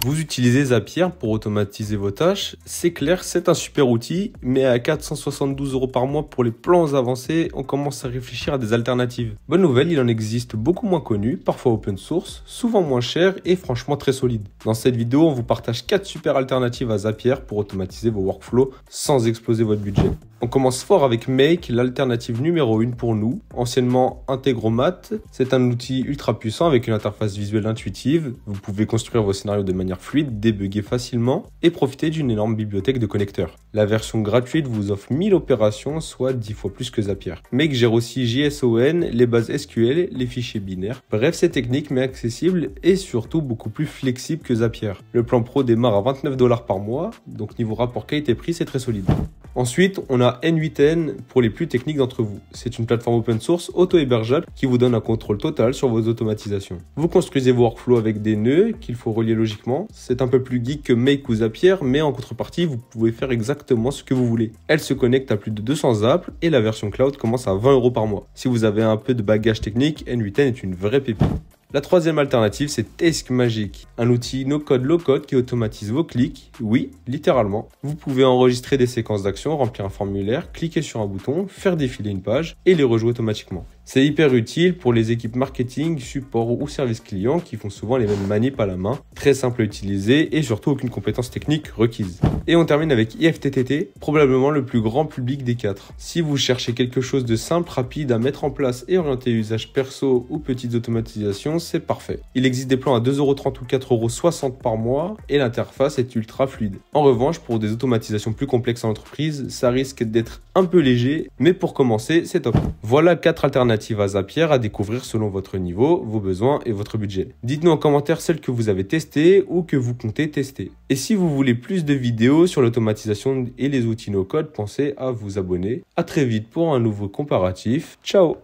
Vous utilisez Zapier pour automatiser vos tâches. C'est clair, c'est un super outil, mais à 472 € par mois pour les plans avancés, on commence à réfléchir à des alternatives. Bonne nouvelle, il en existe beaucoup moins connus, parfois open source, souvent moins chers et franchement très solides. Dans cette vidéo, on vous partage 4 super alternatives à Zapier pour automatiser vos workflows sans exploser votre budget. On commence fort avec Make, l'alternative numéro 1 pour nous, anciennement Integromat. C'est un outil ultra puissant avec une interface visuelle intuitive. Vous pouvez construire vos scénarios de manière fluide, débugger facilement et profiter d'une énorme bibliothèque de connecteurs. La version gratuite vous offre 1000 opérations, soit 10 fois plus que Zapier. Make gère aussi JSON, les bases SQL, les fichiers binaires. Bref, c'est technique mais accessible et surtout beaucoup plus flexible que Zapier. Le plan pro démarre à 29 $ par mois, donc niveau rapport qualité-prix, c'est très solide. Ensuite, on a N8N pour les plus techniques d'entre vous. C'est une plateforme open source auto-hébergeable qui vous donne un contrôle total sur vos automatisations. Vous construisez vos workflows avec des nœuds qu'il faut relier logiquement. C'est un peu plus geek que Make ou Zapier, mais en contrepartie, vous pouvez faire exactement ce que vous voulez. Elle se connecte à plus de 200 apps et la version cloud commence à 20 € par mois. Si vous avez un peu de bagage technique, N8N est une vraie pépite. La troisième alternative, c'est Task Magic, un outil no-code, low-code qui automatise vos clics. Oui, littéralement. Vous pouvez enregistrer des séquences d'actions, remplir un formulaire, cliquer sur un bouton, faire défiler une page et les rejouer automatiquement. C'est hyper utile pour les équipes marketing, support ou service client qui font souvent les mêmes manips à la main. Très simple à utiliser et surtout aucune compétence technique requise. Et on termine avec IFTTT, probablement le plus grand public des 4. Si vous cherchez quelque chose de simple, rapide à mettre en place et orienté usage perso ou petites automatisations, c'est parfait. Il existe des plans à 2,30 € ou 4,60 € par mois et l'interface est ultra fluide. En revanche, pour des automatisations plus complexes en entreprise, ça risque d'être un peu léger, mais pour commencer, c'est top. Voilà 4 alternatives à Zapier à découvrir selon votre niveau, vos besoins et votre budget. Dites-nous en commentaire celles que vous avez testées ou que vous comptez tester. Et si vous voulez plus de vidéos sur l'automatisation et les outils no-code, pensez à vous abonner. À très vite pour un nouveau comparatif. Ciao!